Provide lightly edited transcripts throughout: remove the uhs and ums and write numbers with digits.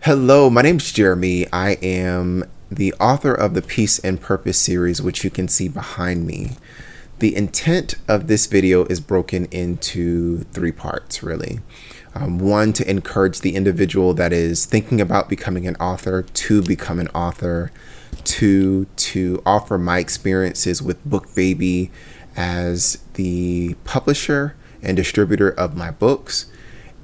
Hello, my name's Jeremy. I am the author of the Peace and Purpose series, which you can see behind me. The intent of this video is broken into three parts, really. One, to encourage the individual that is thinking about becoming an author to become an author. Two, to offer my experiences with BookBaby as the publisher and distributor of my books.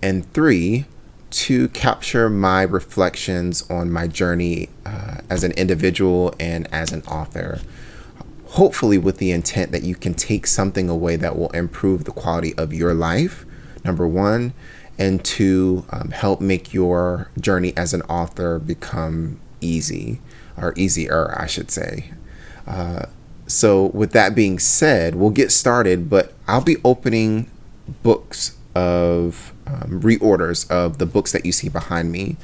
And three, to capture my reflections on my journey as an individual and as an author, hopefully with the intent that you can take something away that will improve the quality of your life, number one, and to help make your journey as an author become easy, or easier, I should say. So with that being said, we'll get started, but I'll be opening books of reorders of the books that you see behind me.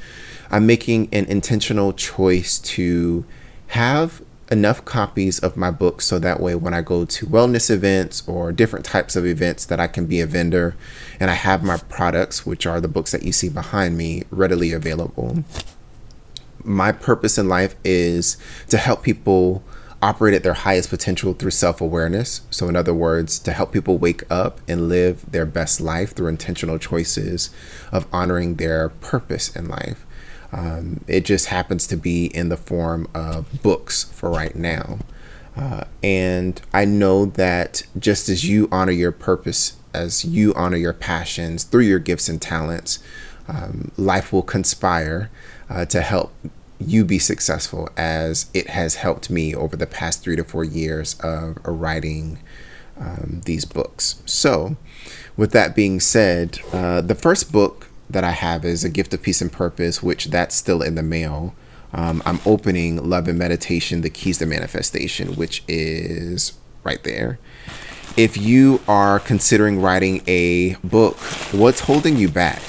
I'm making an intentional choice to have enough copies of my books so that way when I go to wellness events or different types of events that I can be a vendor and I have my products, which are the books that you see behind me, readily available. My purpose in life is to help people operate at their highest potential through self-awareness. So in other words, to help people wake up and live their best life through intentional choices of honoring their purpose in life. It just happens to be in the form of books for right now. And I know that just as you honor your purpose, as you honor your passions through your gifts and talents, life will conspire to help you be successful, as it has helped me over the past 3 to 4 years of writing these books. So with that being said, the first book that I have is A Gift of Peace and Purpose, which that's still in the mail. I'm opening Love and Meditation, The Keys to Manifestation, which is right there. If you are considering writing a book, what's holding you back?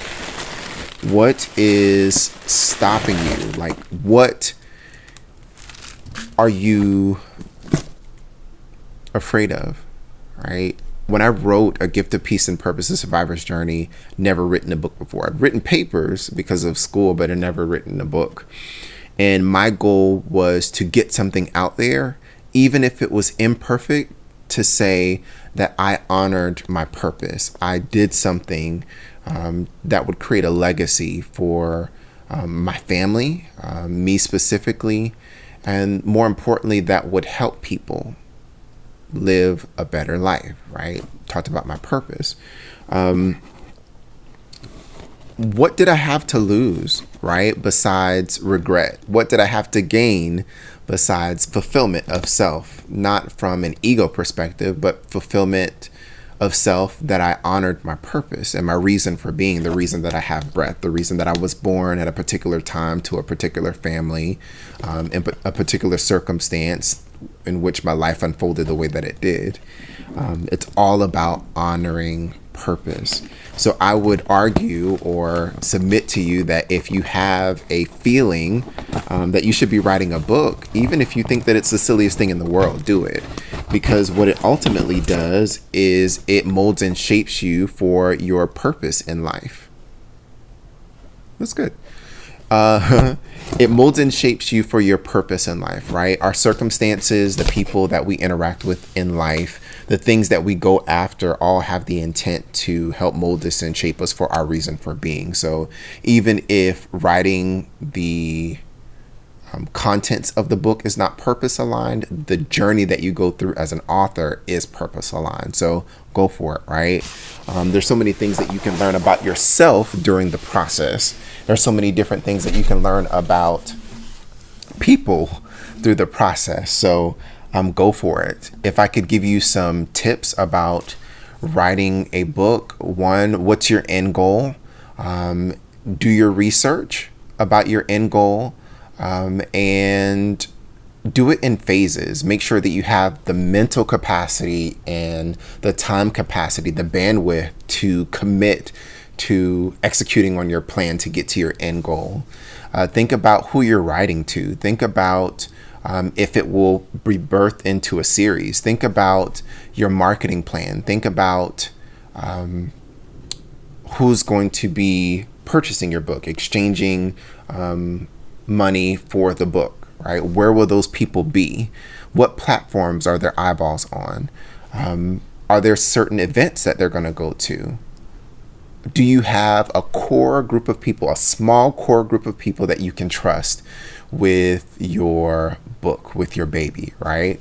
What is stopping you? Like, what are you afraid of, right? When I wrote A Gift of Peace and Purpose, A Survivor's Journey, never written a book before. I'd written papers because of school, but I'd never written a book. And my goal was to get something out there, even if it was imperfect, to say that I honored my purpose. I did something that would create a legacy for my family, me specifically, and more importantly, that would help people live a better life, right? Talked about my purpose. What did I have to lose, right? Besides regret? What did I have to gain besides fulfillment of self? Not from an ego perspective, but fulfillment of self, that I honored my purpose and my reason for being, the reason that I have breath, the reason that I was born at a particular time to a particular family, in a particular circumstance in which my life unfolded the way that it did. It's all about honoring purpose. So I would argue or submit to you that if you have a feeling that you should be writing a book, even if you think that it's the silliest thing in the world, do it. Because what it ultimately does is it molds and shapes you for your purpose in life. That's good. It molds and shapes you for your purpose in life, right? Our circumstances, the people that we interact with in life, the things that we go after, all have the intent to help mold us and shape us for our reason for being. So even if writing the contents of the book is not purpose aligned, the journey that you go through as an author is purpose aligned. So go for it, right? There's so many things that you can learn about yourself during the process. There's so many different things that you can learn about people through the process. So go for it. If I could give you some tips about writing a book, one, what's your end goal? Do your research about your end goal. And do it in phases. Make sure that you have the mental capacity and the time capacity, the bandwidth to commit to executing on your plan to get to your end goal. Think about who you're writing to. Think about if it will be birthed into a series. Think about your marketing plan. Think about who's going to be purchasing your book, exchanging money for the book, right? Where will those people be? What platforms are their eyeballs on? Are there certain events that they're going to go to? Do you have a core group of people, a small core group of people that you can trust with your book, with your baby, right?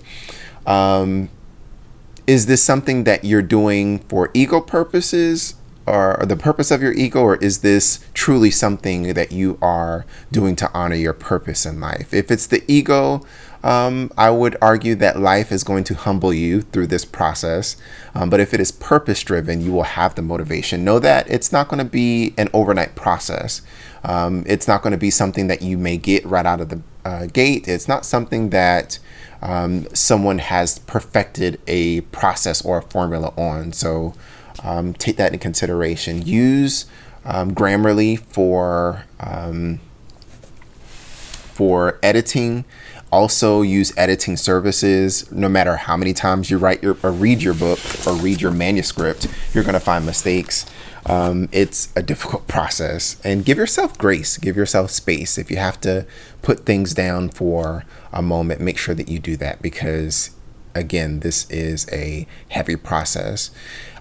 Is this something that you're doing for ego purposes or the purpose of your ego, or is this truly something that you are doing to honor your purpose in life? If it's the ego, I would argue that life is going to humble you through this process. But if it is purpose driven, you will have the motivation. Know that it's not going to be an overnight process. It's not going to be something that you may get right out of the gate. It's not something that someone has perfected a process or a formula on. So take that into consideration. Use Grammarly for editing. Also use editing services. No matter how many times you write or read your book or read your manuscript, you're going to find mistakes. It's a difficult process, and give yourself grace, give yourself space. If you have to put things down for a moment, make sure that you do that, because again, this is a heavy process.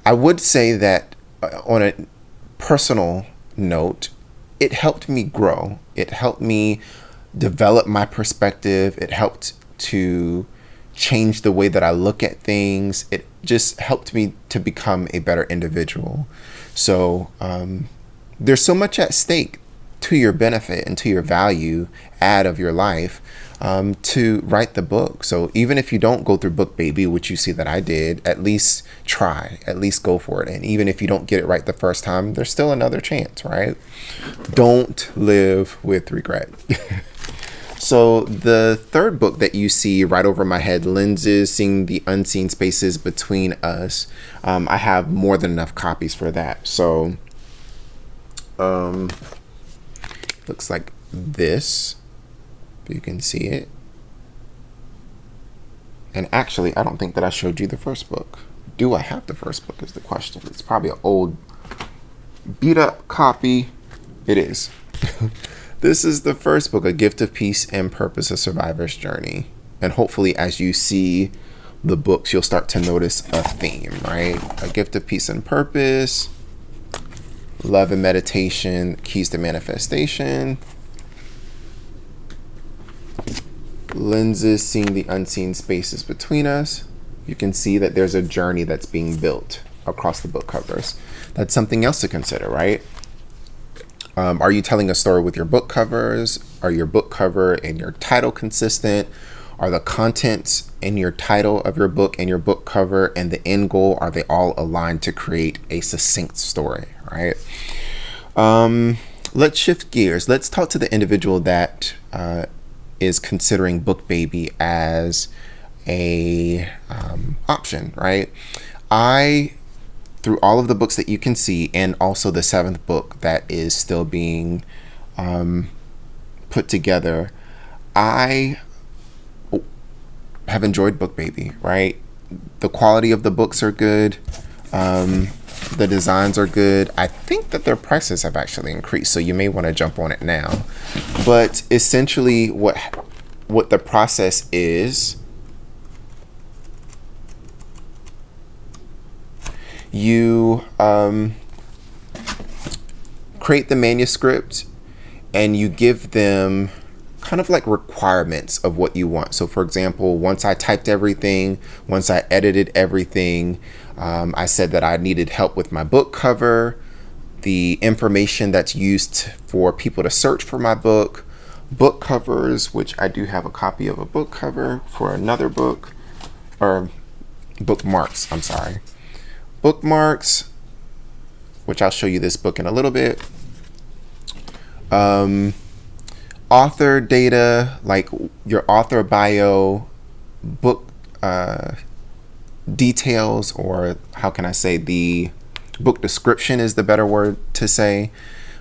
I would say that on a personal note, it helped me grow. It helped me develop my perspective. It helped to change the way that I look at things. It just helped me to become a better individual. So there's so much at stake to your benefit and to your value add of your life to write the book. So even if you don't go through Book Baby, which you see that I did, at least try, at least go for it. And even if you don't get it right the first time, there's still another chance, right? Don't live with regret. So the third book that you see right over my head, Lenses, Seeing the Unseen Spaces Between Us, I have more than enough copies for that. So looks like this, if you can see it. And actually, I don't think that I showed you the first book. Do I have the first book is the question. It's probably an old beat up copy. It is. This is the first book, A Gift of Peace and Purpose, A Survivor's Journey. And hopefully as you see the books, you'll start to notice a theme, right? A Gift of Peace and Purpose, Love and Meditation, Keys to Manifestation, Lenses, Seeing the Unseen Spaces Between Us. You can see that there's a journey that's being built across the book covers. That's something else to consider, right? Are you telling a story with your book covers? Are your book cover and your title consistent? Are the contents in your title of your book and your book cover and the end goal, are they all aligned to create a succinct story, right? Let's shift gears. Let's talk to the individual that is considering Book Baby as a option, right? Through all of the books that you can see, and also the seventh book that is still being put together, I have enjoyed Book Baby, right? The quality of the books are good. The designs are good. I think that their prices have actually increased, so you may want to jump on it now. But essentially what the process is, you create the manuscript and you give them kind of like requirements of what you want. So for example, once I typed everything, once I edited everything, I said that I needed help with my book cover, the information that's used for people to search for my book, book covers, which I do have a copy of a book cover for another book, or bookmarks, I'm sorry. Bookmarks, which I'll show you this book in a little bit. Author data, like your author bio, book details, or how can I say, the book description is the better word to say,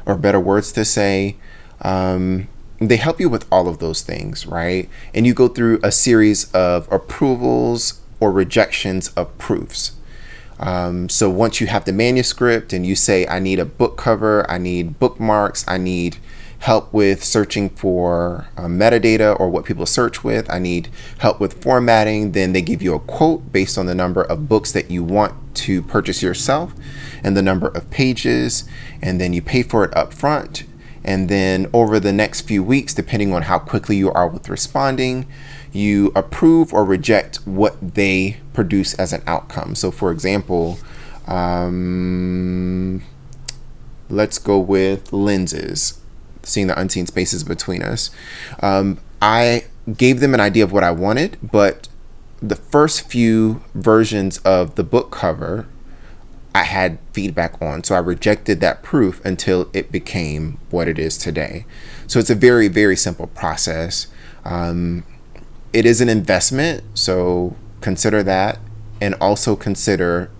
or better words to say. They help you with all of those things, right? And you go through a series of approvals or rejections of proofs. So once you have the manuscript and you say, I need a book cover, I need bookmarks, I need help with searching for metadata or what people search with, I need help with formatting, then they give you a quote based on the number of books that you want to purchase yourself and the number of pages, and then you pay for it up front. And then over the next few weeks, depending on how quickly you are with responding, you approve or reject what they produce as an outcome. So for example, let's go with lenses, seeing the unseen spaces between us. I gave them an idea of what I wanted, but the first few versions of the book cover I had feedback on. So I rejected that proof until it became what it is today. So it's a very, very simple process. It is an investment, so consider that. And also consider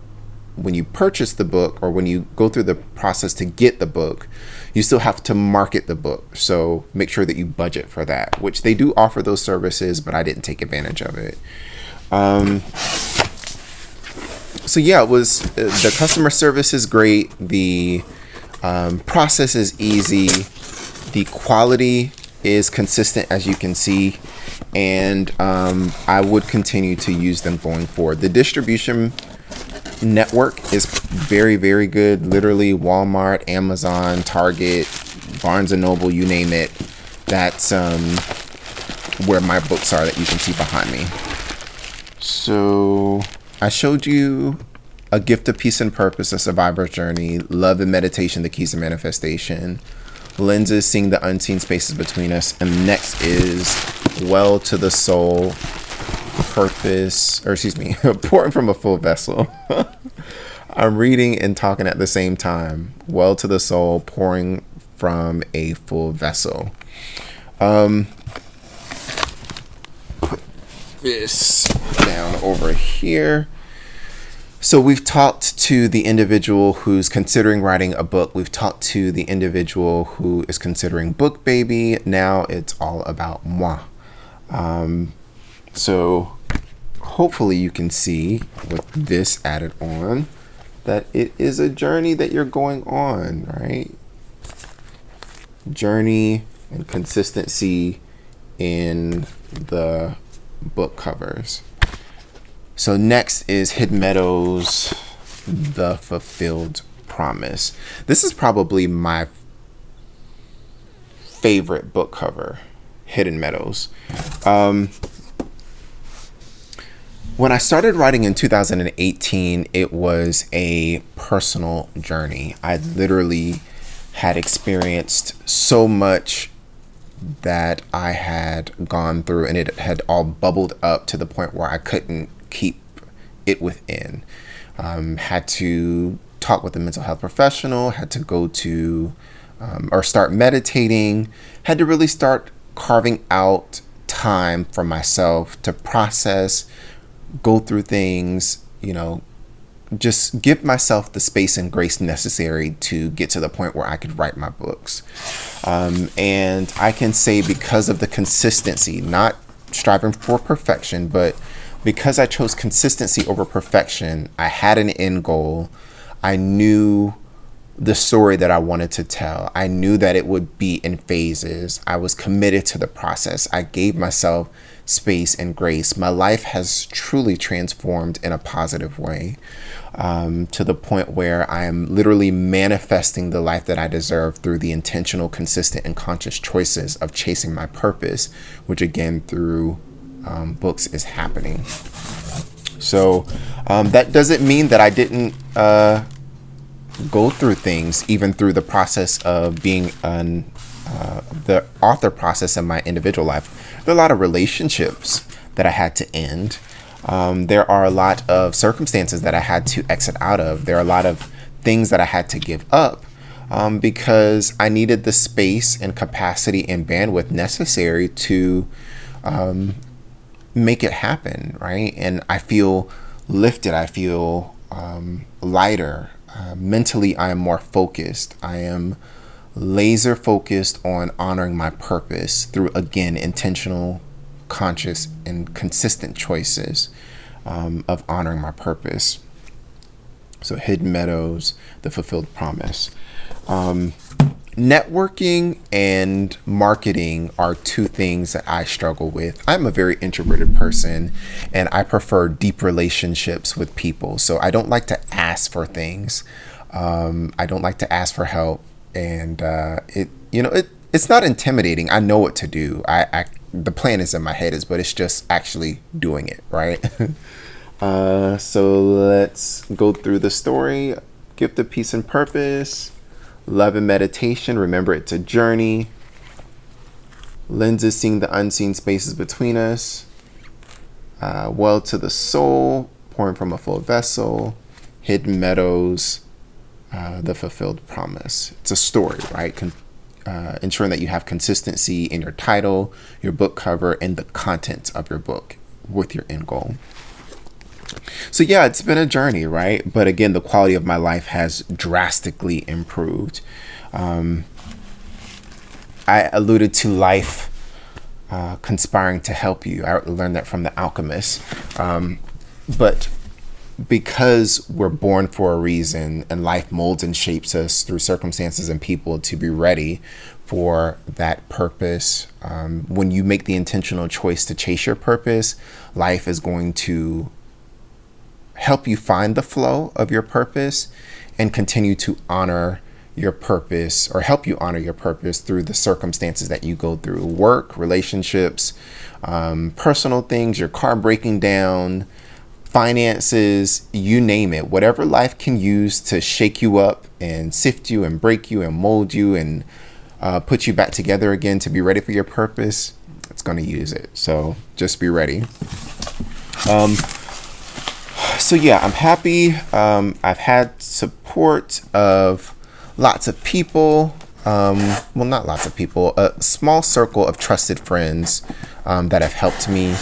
when you purchase the book or when you go through the process to get the book, you still have to market the book. So make sure that you budget for that, which they do offer those services, but I didn't take advantage of it. So yeah, it was the customer service is great. The process is easy. The quality is consistent, as you can see, and I would continue to use them going forward. The distribution network is very, very good. Literally Walmart, Amazon, Target, Barnes and Noble, you name it. That's where my books are that you can see behind me. So I showed you A Gift of Peace and Purpose, A Survivor's Journey, Love and Meditation, The Keys of Manifestation, Lenses, Seeing the Unseen Spaces Between Us, and next is Well to the Soul, Purpose, or excuse me, Pouring from a Full Vessel. I'm reading and talking at the same time. Well to the Soul, Pouring from a Full Vessel. Put this down over here. So we've talked to the individual who's considering writing a book. We've talked to the individual who is considering Book Baby. Now it's all about moi. So hopefully you can see with this added on that it is a journey that you're going on, right? Journey and consistency in the book covers. So next is Hidden Meadows, The Fulfilled Promise. This is probably my favorite book cover, Hidden Meadows. When I started writing in 2018, it was a personal journey. I literally had experienced so much that I had gone through, and it had all bubbled up to the point where I couldn't keep it within. Had to talk with a mental health professional, had to go to or start meditating, had to really start carving out time for myself to process, go through things, just give myself the space and grace necessary to get to the point where I could write my books. And I can say, because of the consistency, not striving for perfection, but because I chose consistency over perfection, I had an end goal. I knew the story that I wanted to tell. I knew that it would be in phases. I was committed to the process. I gave myself space and grace. My life has truly transformed in a positive way, to the point where I am literally manifesting the life that I deserve through the intentional, consistent, and conscious choices of chasing my purpose, which again, through books, is happening. So that doesn't mean that I didn't go through things, even through the process of being the author process in my individual life. There are a lot of relationships that I had to end. There are a lot of circumstances that I had to exit out of. There are a lot of things that I had to give up because I needed the space and capacity and bandwidth necessary to make it happen, right? And I feel lifted. I feel lighter. Mentally, I am more focused. I am laser focused on honoring my purpose through, again, intentional, conscious, and consistent choices of honoring my purpose. So Hidden Meadows, The Fulfilled Promise. Networking and marketing are two things that I struggle with. I'm a very introverted person and I prefer deep relationships with people. So I don't like to ask for things. I don't like to ask for help. And it's not intimidating. I know what to do. The plan is in my head, but it's just actually doing it, right? So let's go through the story. Gift of Peace and Purpose. Love and Meditation. Remember, it's a journey. Lenses, Seeing the Unseen Spaces Between Us. Well to the Soul. Pouring from a Full Vessel. Hidden Meadows. The Fulfilled Promise. It's a story, right? Ensuring that you have consistency in your title, your book cover, and the content of your book with your end goal. So yeah, it's been a journey, right? But again, the quality of my life has drastically improved. I alluded to life conspiring to help you. I learned that from The Alchemist. But because we're born for a reason and life molds and shapes us through circumstances and people to be ready for that purpose, when you make the intentional choice to chase your purpose, life is going to help you find the flow of your purpose and continue to honor your purpose, or help you honor your purpose through the circumstances that you go through: work, relationships, personal things, your car breaking down, finances, you name it. Whatever life can use to shake you up and sift you and break you and mold you and put you back together again to be ready for your purpose, it's going to use it. So just be ready. So yeah, I'm happy. I've had support of lots of people. Well, not lots of people, a small circle of trusted friends that have helped me.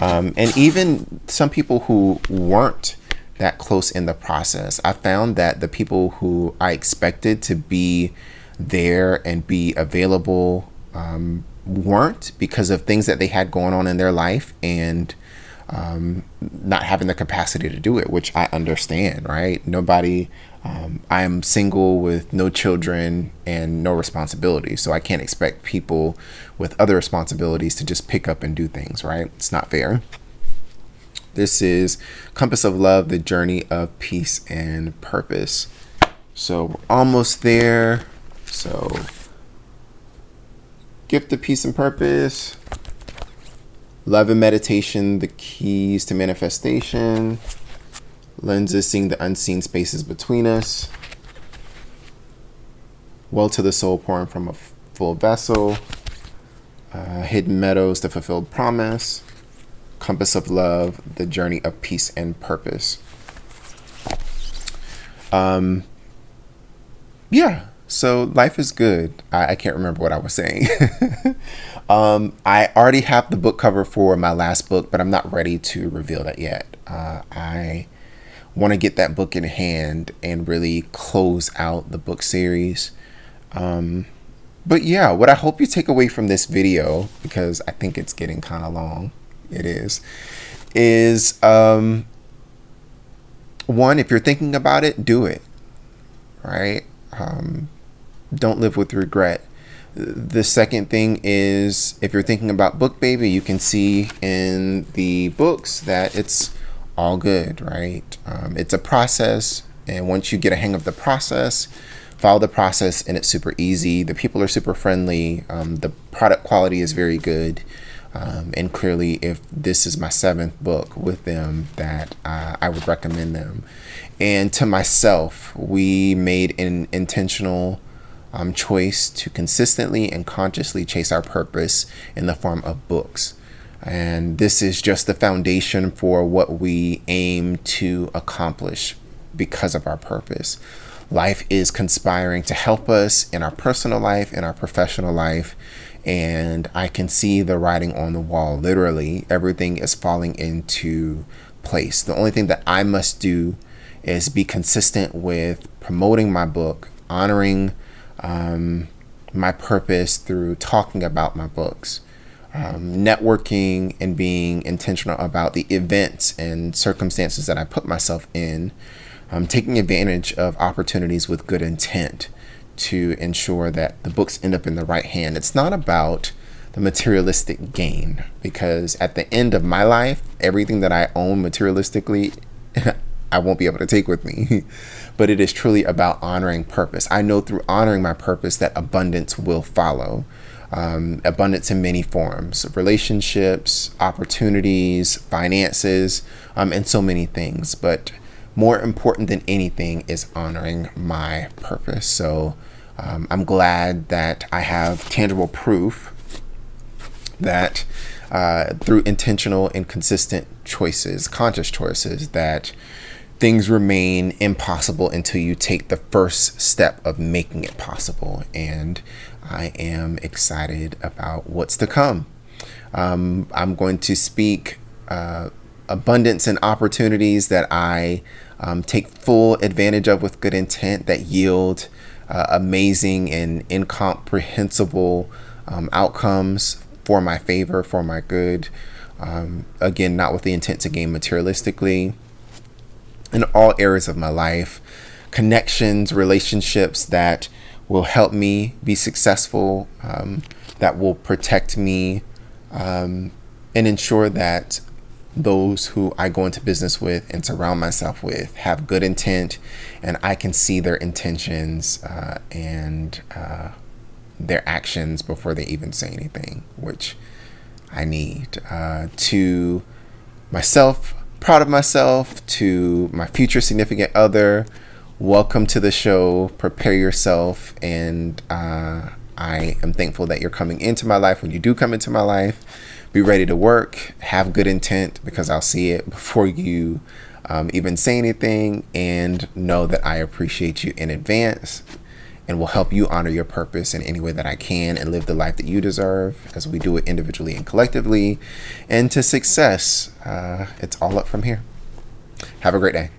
And even some people who weren't that close in the process. I found that the people who I expected to be there and be available weren't, because of things that they had going on in their life and not having the capacity to do it, which I understand, right? Nobody, I'm single with no children and no responsibility. So I can't expect people with other responsibilities to just pick up and do things, right? It's not fair. This is Compass of Love, the Journey of Peace and Purpose. So we're almost there. So Gift of Peace and Purpose. Love and Meditation, the Keys to Manifestation. Lenses, Seeing the Unseen Spaces Between Us. Well to the Soul, Pouring from a Full Vessel. Hidden Meadows, The Fulfilled Promise. Compass of Love, the Journey of Peace and Purpose. Yeah, so life is good. I can't remember what I was saying. I already have the book cover for my last book, but I'm not ready to reveal that yet. I want to get that book in hand and really close out the book series. But yeah, what I hope you take away from this video, because I think it's getting kind of long, it is one, if you're thinking about it, do it, right? Don't live with regret. The second thing is, if you're thinking about Book Baby, you can see in the books that it's all good, right? It's a process, and once you get a hang of the process, follow the process, and it's super easy. The people are super friendly. The product quality is very good. And clearly, if this is my 7th book with them, that I would recommend them. And to myself, we made an intentional choice to consistently and consciously chase our purpose in the form of books. And this is just the foundation for what we aim to accomplish because of our purpose. Life is conspiring to help us in our personal life, in our professional life. And I can see the writing on the wall. Literally, everything is falling into place. The only thing that I must do is be consistent with promoting my book, honoring my purpose through talking about my books, networking, and being intentional about the events and circumstances that I put myself in taking advantage of opportunities with good intent to ensure that the books end up in the right hand. It's not about the materialistic gain, because at the end of my life, everything that I own materialistically, I won't be able to take with me. But it is truly about honoring purpose. I know through honoring my purpose that abundance will follow. Abundance in many forms: relationships, opportunities, finances, and so many things. But more important than anything is honoring my purpose. So I'm glad that I have tangible proof that through intentional and consistent choices, conscious choices, that things remain impossible until you take the first step of making it possible. And I am excited about what's to come. I'm going to speak abundance and opportunities that I take full advantage of with good intent, that yield amazing and incomprehensible outcomes for my favor, for my good. Again, not with the intent to gain materialistically. In all areas of my life, connections, relationships that will help me be successful, that will protect me, and ensure that those who I go into business with and surround myself with have good intent, and I can see their intentions and their actions before they even say anything, which I need. To myself, proud of myself, to my future significant other, welcome to the show. Prepare yourself, and I am thankful that you're coming into my life. When you do come into my life, be ready to work, have good intent, because I'll see it before you even say anything, and know that I appreciate you in advance and will help you honor your purpose in any way that I can and live the life that you deserve, as we do it individually and collectively. And to success, it's all up from here. Have a great day.